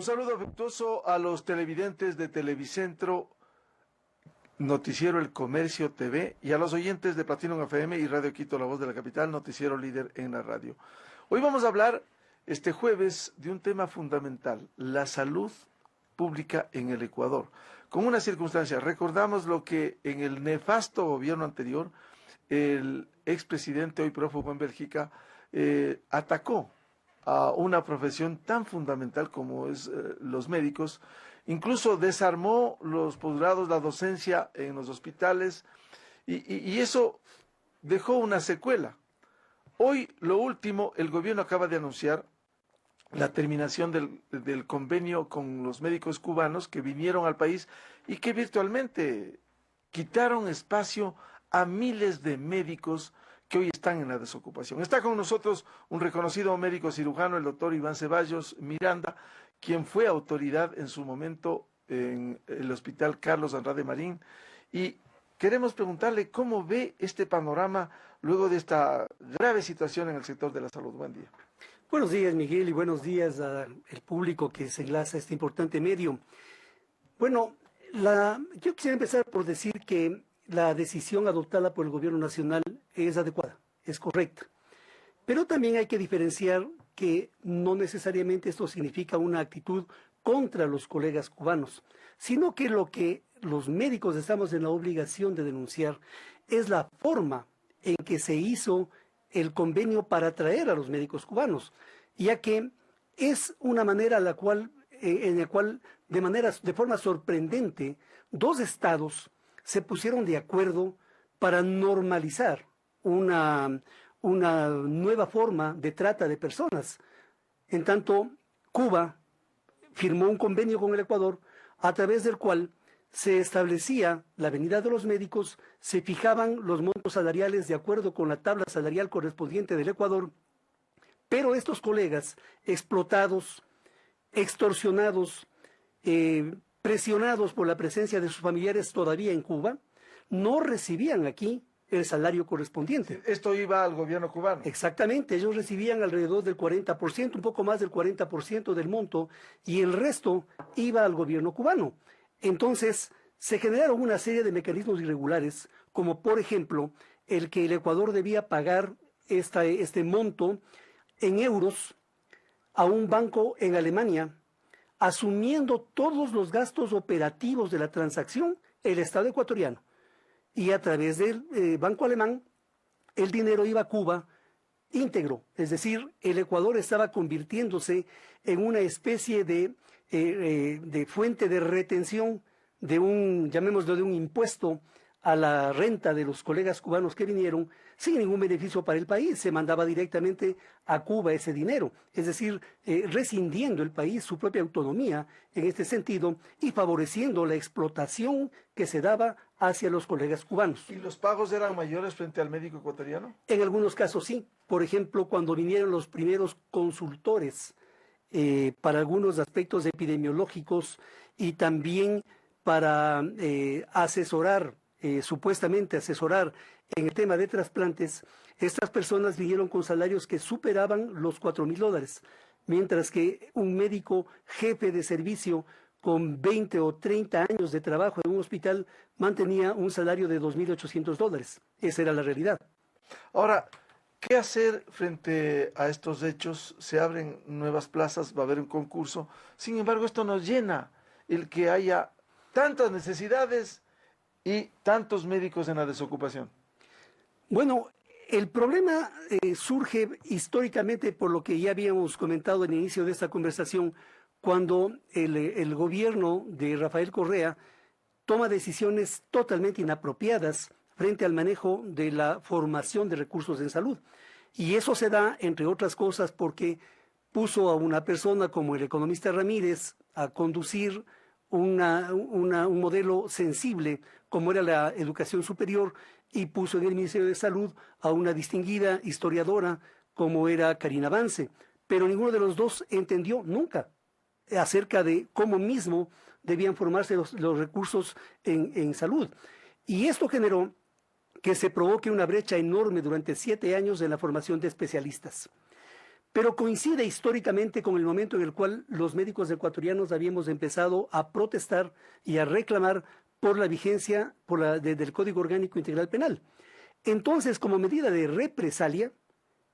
Un saludo afectuoso a los televidentes de Televicentro, Noticiero El Comercio TV, y a los oyentes de Platinum FM y Radio Quito, La Voz de la Capital, noticiero líder en la radio. Hoy vamos a hablar este jueves de un tema fundamental, la salud pública en el Ecuador. Con una circunstancia, recordamos lo que en el nefasto gobierno anterior, el expresidente, hoy prófugo en Bélgica, atacó a una profesión tan fundamental como es los médicos. Incluso desarmó los posgrados, la docencia en los hospitales, y eso dejó una secuela. Hoy, lo último, el gobierno acaba de anunciar la terminación del convenio con los médicos cubanos que vinieron al país y que virtualmente quitaron espacio a miles de médicos que hoy están en la desocupación. Está con nosotros un reconocido médico cirujano, el doctor Iván Ceballos Miranda, quien fue autoridad en su momento en el Hospital Carlos Andrade Marín, y queremos preguntarle cómo ve este panorama luego de esta grave situación en el sector de la salud. Buen día. Buenos días, Miguel, y buenos días al público que se enlaza a este importante medio. Bueno, yo quisiera empezar por decir que la decisión adoptada por el gobierno nacional es adecuada, es correcta. Pero también hay que diferenciar que no necesariamente esto significa una actitud contra los colegas cubanos, sino que lo que los médicos estamos en la obligación de denunciar es la forma en que se hizo el convenio para atraer a los médicos cubanos, ya que es una manera en la cual de forma sorprendente, dos estados se pusieron de acuerdo para normalizar una nueva forma de trata de personas. En tanto, Cuba firmó un convenio con el Ecuador a través del cual se establecía la venida de los médicos, se fijaban los montos salariales de acuerdo con la tabla salarial correspondiente del Ecuador, pero estos colegas explotados, extorsionados, presionados por la presencia de sus familiares todavía en Cuba, no recibían aquí el salario correspondiente. Esto iba al gobierno cubano. Exactamente, ellos recibían alrededor del 40%, un poco más del 40% del monto, y el resto iba al gobierno cubano. Entonces, se generaron una serie de mecanismos irregulares, como por ejemplo, el que el Ecuador debía pagar este monto en euros a un banco en Alemania, asumiendo todos los gastos operativos de la transacción el Estado ecuatoriano. Y a través del banco alemán, el dinero iba a Cuba íntegro, es decir, el Ecuador estaba convirtiéndose en una especie de fuente de retención llamémoslo de un impuesto a la renta de los colegas cubanos que vinieron, sin ningún beneficio para el país. Se mandaba directamente a Cuba ese dinero, es decir, rescindiendo el país su propia autonomía en este sentido y favoreciendo la explotación que se daba hacia los colegas cubanos. ¿Y los pagos eran mayores frente al médico ecuatoriano? En algunos casos sí. Por ejemplo, cuando vinieron los primeros consultores para algunos aspectos epidemiológicos y también para supuestamente asesorar en el tema de trasplantes, estas personas vinieron con salarios que superaban los $4,000, mientras que un médico jefe de servicio con 20 o 30 años de trabajo en un hospital mantenía un salario de $2,800. Esa era la realidad. Ahora, ¿qué hacer frente a estos hechos? Se abren nuevas plazas, va a haber un concurso. Sin embargo, esto nos llena el que haya tantas necesidades y tantos médicos en la desocupación. Bueno, el problema surge históricamente por lo que ya habíamos comentado al inicio de esta conversación, cuando el gobierno de Rafael Correa toma decisiones totalmente inapropiadas frente al manejo de la formación de recursos en salud. Y eso se da, entre otras cosas, porque puso a una persona como el economista Ramírez a conducir un modelo sensible como era la educación superior, y puso en el Ministerio de Salud a una distinguida historiadora como era Karina Vance, pero ninguno de los dos entendió nunca acerca de cómo mismo debían formarse los recursos en salud. Y esto generó que se provoque una brecha enorme durante 7 años en la formación de especialistas. pero coincide históricamente con el momento en el cual los médicos ecuatorianos habíamos empezado a protestar y a reclamar por la vigencia del Código Orgánico Integral Penal. Entonces, como medida de represalia,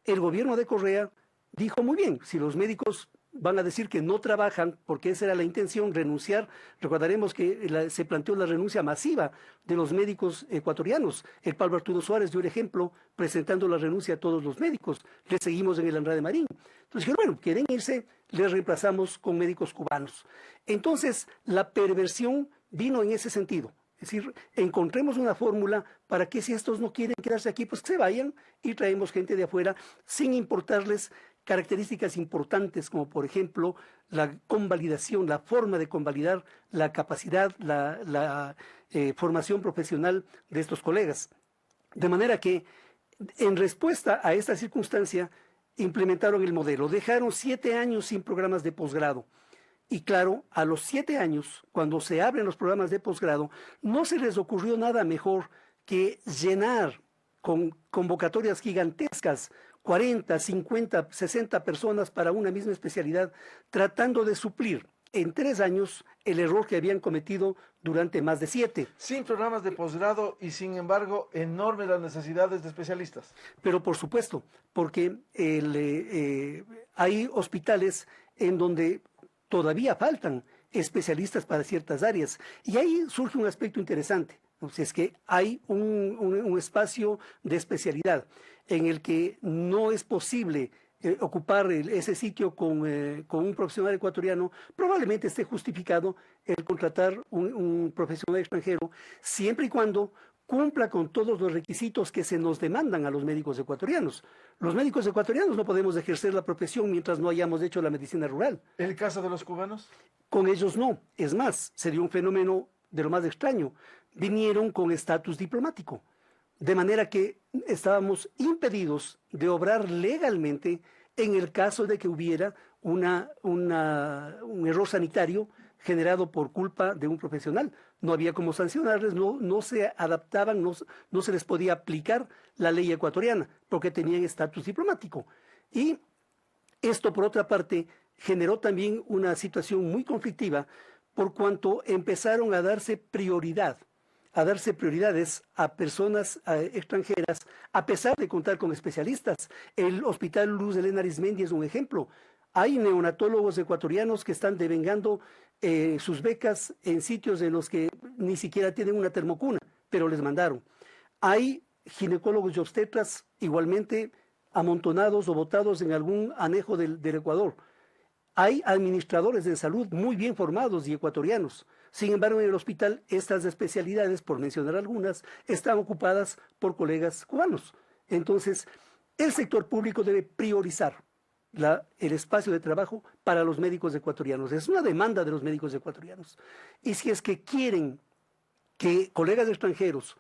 el gobierno de Correa dijo, muy bien, si los médicos van a decir que no trabajan, porque esa era la intención, renunciar. Recordaremos que se planteó la renuncia masiva de los médicos ecuatorianos. El Pablo Arturo Suárez dio el ejemplo presentando la renuncia a todos los médicos. Le seguimos en el Andrade Marín. Entonces dijeron, bueno, quieren irse, les reemplazamos con médicos cubanos. Entonces, la perversión vino en ese sentido. Es decir, encontremos una fórmula para que si estos no quieren quedarse aquí, pues que se vayan y traemos gente de afuera sin importarles características importantes como por ejemplo la convalidación, la forma de convalidar la capacidad, la formación profesional de estos colegas. De manera que en respuesta a esta circunstancia implementaron el modelo, dejaron 7 años sin programas de posgrado. Y claro, a los 7 años, cuando se abren los programas de posgrado, no se les ocurrió nada mejor que llenar con convocatorias gigantescas 40, 50, 60 personas para una misma especialidad, tratando de suplir en 3 años el error que habían cometido durante más de 7. Sin programas de posgrado y sin embargo enormes las necesidades de especialistas. Pero por supuesto, porque hay hospitales en donde todavía faltan especialistas para ciertas áreas. Y ahí surge un aspecto interesante. Entonces, es que hay un espacio de especialidad en el que no es posible ocupar ese sitio con un profesional ecuatoriano, probablemente esté justificado el contratar un profesional extranjero, siempre y cuando cumpla con todos los requisitos que se nos demandan a los médicos ecuatorianos. Los médicos ecuatorianos no podemos ejercer la profesión mientras no hayamos hecho la medicina rural. ¿El caso de los cubanos? Con ellos no. Es más, se dio un fenómeno de lo más extraño. Vinieron con estatus diplomático, de manera que estábamos impedidos de obrar legalmente en el caso de que hubiera un error sanitario generado por culpa de un profesional. No había cómo sancionarles, no se adaptaban, no se les podía aplicar la ley ecuatoriana porque tenían estatus diplomático. Y esto, por otra parte, generó también una situación muy conflictiva por cuanto empezaron a darse prioridades a personas extranjeras, a pesar de contar con especialistas. El Hospital Luz Helena Arizmendi es un ejemplo. Hay neonatólogos ecuatorianos que están devengando sus becas en sitios en los que ni siquiera tienen una termocuna, pero les mandaron. Hay ginecólogos y obstetras igualmente amontonados o botados en algún anejo del Ecuador. Hay administradores de salud muy bien formados y ecuatorianos. Sin embargo, en el hospital, estas especialidades, por mencionar algunas, están ocupadas por colegas cubanos. Entonces, el sector público debe priorizar el espacio de trabajo para los médicos ecuatorianos. Es una demanda de los médicos ecuatorianos. Y si es que quieren que colegas extranjeros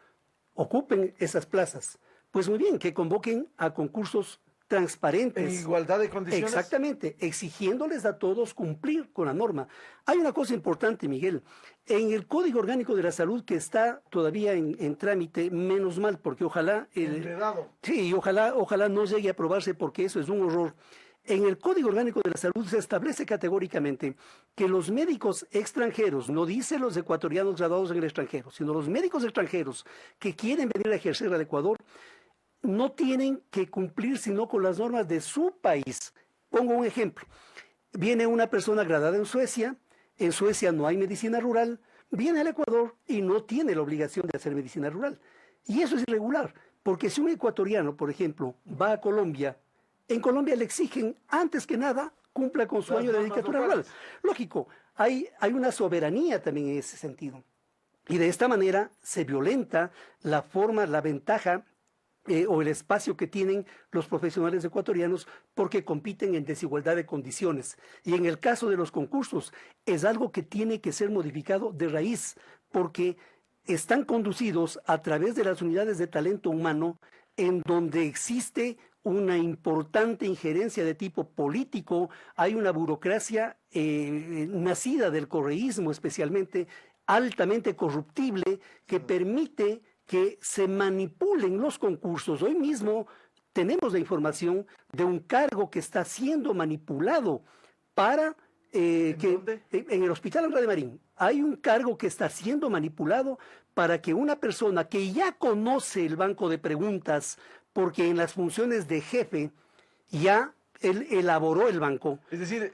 ocupen esas plazas, pues muy bien, que convoquen a concursos transparentes. En igualdad de condiciones. Exactamente, exigiéndoles a todos cumplir con la norma. Hay una cosa importante, Miguel. En el Código Orgánico de la Salud, que está todavía en trámite, menos mal, porque ojalá... Sí, ojalá no llegue a aprobarse porque eso es un horror. En el Código Orgánico de la Salud se establece categóricamente que los médicos extranjeros, no dice los ecuatorianos graduados en el extranjero, sino los médicos extranjeros que quieren venir a ejercer al Ecuador, no tienen que cumplir sino con las normas de su país. Pongo un ejemplo. Viene una persona graduada en Suecia no hay medicina rural, viene al Ecuador y no tiene la obligación de hacer medicina rural. Y eso es irregular, porque si un ecuatoriano, por ejemplo, va a Colombia, en Colombia le exigen, antes que nada, cumpla con su año de dedicatura rural. Lógico, hay una soberanía también en ese sentido. Y de esta manera se violenta la forma, la ventaja o el espacio que tienen los profesionales ecuatorianos porque compiten en desigualdad de condiciones. Y en el caso de los concursos es algo que tiene que ser modificado de raíz porque están conducidos a través de las unidades de talento humano en donde existe una importante injerencia de tipo político, hay una burocracia nacida del correísmo especialmente, altamente corruptible, que permite que se manipulen los concursos. Hoy mismo tenemos la información de un cargo que está siendo manipulado para en el Hospital Andrade Marín. Hay un cargo que está siendo manipulado para que una persona que ya conoce el banco de preguntas, porque en las funciones de jefe ya él elaboró el banco. Es decir,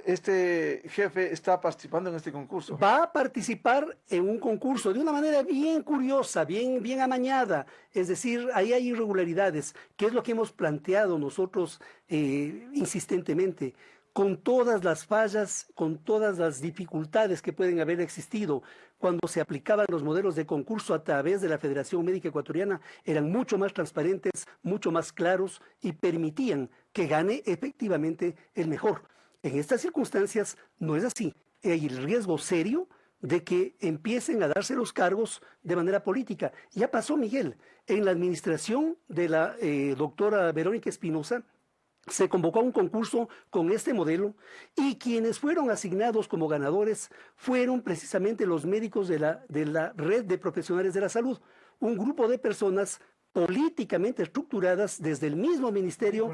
este jefe está participando en este concurso. Va a participar en un concurso de una manera bien curiosa, bien amañada. Es decir, ahí hay irregularidades, que es lo que hemos planteado nosotros insistentemente, con todas las fallas, con todas las dificultades que pueden haber existido cuando se aplicaban los modelos de concurso a través de la Federación Médica Ecuatoriana, eran mucho más transparentes, mucho más claros y permitían que gane efectivamente el mejor. En estas circunstancias no es así. Hay el riesgo serio de que empiecen a darse los cargos de manera política. Ya pasó, Miguel, en la administración de la doctora Verónica Espinosa, se convocó a un concurso con este modelo y quienes fueron asignados como ganadores fueron precisamente los médicos de la red de profesionales de la salud, un grupo de personas políticamente estructuradas desde el mismo ministerio,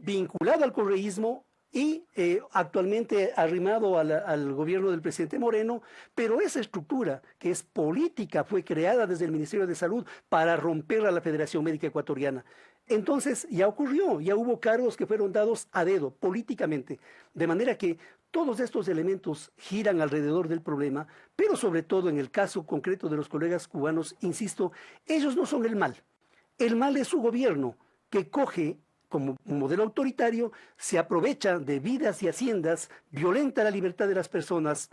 vinculado al correísmo y actualmente arrimado al gobierno del presidente Moreno, pero esa estructura que es política fue creada desde el Ministerio de Salud para romper a la Federación Médica Ecuatoriana. Entonces ya ocurrió, ya hubo cargos que fueron dados a dedo políticamente, de manera que todos estos elementos giran alrededor del problema, pero sobre todo en el caso concreto de los colegas cubanos, insisto, ellos no son el mal es su gobierno que coge como un modelo autoritario, se aprovecha de vidas y haciendas, violenta la libertad de las personas,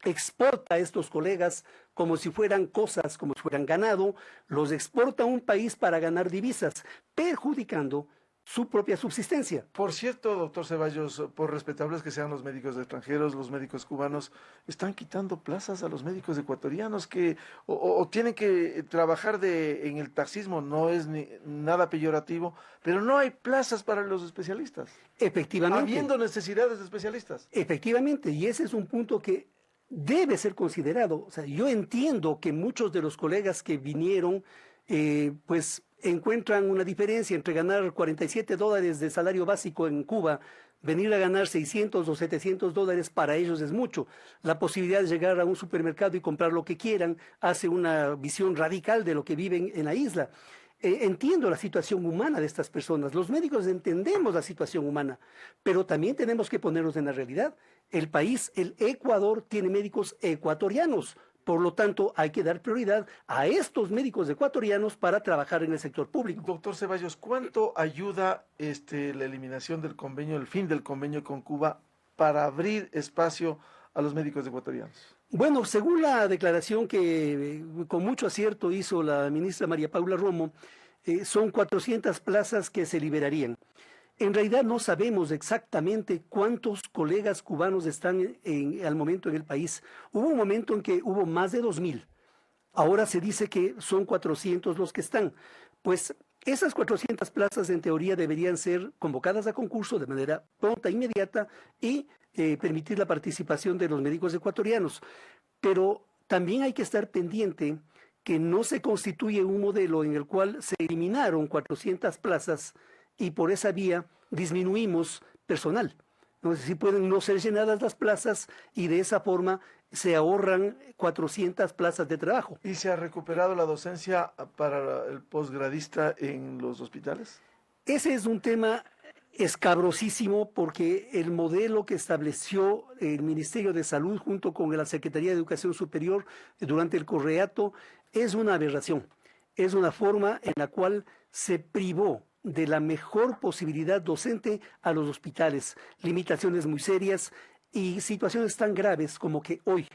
exporta a estos colegas como si fueran cosas, como si fueran ganado, los exporta a un país para ganar divisas, perjudicando su propia subsistencia. Por cierto, doctor Ceballos, por respetables que sean los médicos extranjeros, los médicos cubanos, están quitando plazas a los médicos ecuatorianos que o tienen que trabajar en el taxismo, no es nada peyorativo, pero no hay plazas para los especialistas. Efectivamente. Habiendo necesidades de especialistas. Efectivamente, y ese es un punto que debe ser considerado. O sea, yo entiendo que muchos de los colegas que vinieron, pues encuentran una diferencia entre ganar $47 de salario básico en Cuba, venir a ganar 600 o 700 dólares para ellos es mucho. La posibilidad de llegar a un supermercado y comprar lo que quieran hace una visión radical de lo que viven en la isla. Entiendo la situación humana de estas personas. Los médicos entendemos la situación humana, pero también tenemos que ponernos en la realidad. El país, el Ecuador, tiene médicos ecuatorianos. Por lo tanto, hay que dar prioridad a estos médicos ecuatorianos para trabajar en el sector público. Doctor Ceballos, ¿cuánto ayuda la eliminación del convenio, el fin del convenio con Cuba para abrir espacio a los médicos ecuatorianos? Bueno, según la declaración que con mucho acierto hizo la ministra María Paula Romo, son 400 plazas que se liberarían. En realidad no sabemos exactamente cuántos colegas cubanos están al momento en el país. Hubo un momento en que hubo más de 2.000. Ahora se dice que son 400 los que están. Pues esas 400 plazas en teoría deberían ser convocadas a concurso de manera pronta, inmediata y permitir la participación de los médicos ecuatorianos. Pero también hay que estar pendiente que no se constituye un modelo en el cual se eliminaron 400 plazas y por esa vía disminuimos personal. ¿No? Es decir, pueden no ser llenadas las plazas y de esa forma se ahorran 400 plazas de trabajo. ¿Y se ha recuperado la docencia para el posgradista en los hospitales? Ese es un tema escabrosísimo porque el modelo que estableció el Ministerio de Salud junto con la Secretaría de Educación Superior durante el Correato es una aberración. Es una forma en la cual se privó de la mejor posibilidad docente a los hospitales, limitaciones muy serias y situaciones tan graves como que hoy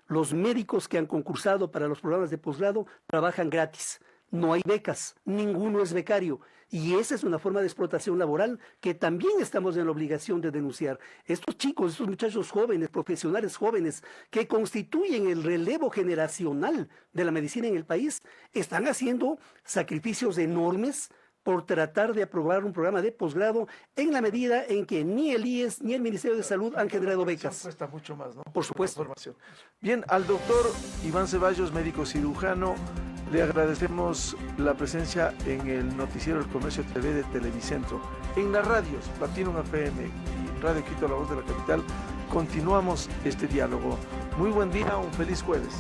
los médicos que han concursado para los programas de posgrado trabajan gratis, no hay becas, ninguno es becario y esa es una forma de explotación laboral que también estamos en la obligación de denunciar. Estos chicos, estos muchachos jóvenes, profesionales jóvenes que constituyen el relevo generacional de la medicina en el país, están haciendo sacrificios enormes por tratar de aprobar un programa de posgrado en la medida en que ni el IES ni el Ministerio de Salud han generado becas. Cuesta mucho más, ¿no? Por supuesto. Formación. Bien, al doctor Iván Ceballos, médico cirujano, le agradecemos la presencia en el noticiero El Comercio TV de Televicentro. En las radios, Platinum FM y Radio Quito, la voz de la capital, continuamos este diálogo. Muy buen día, un feliz jueves.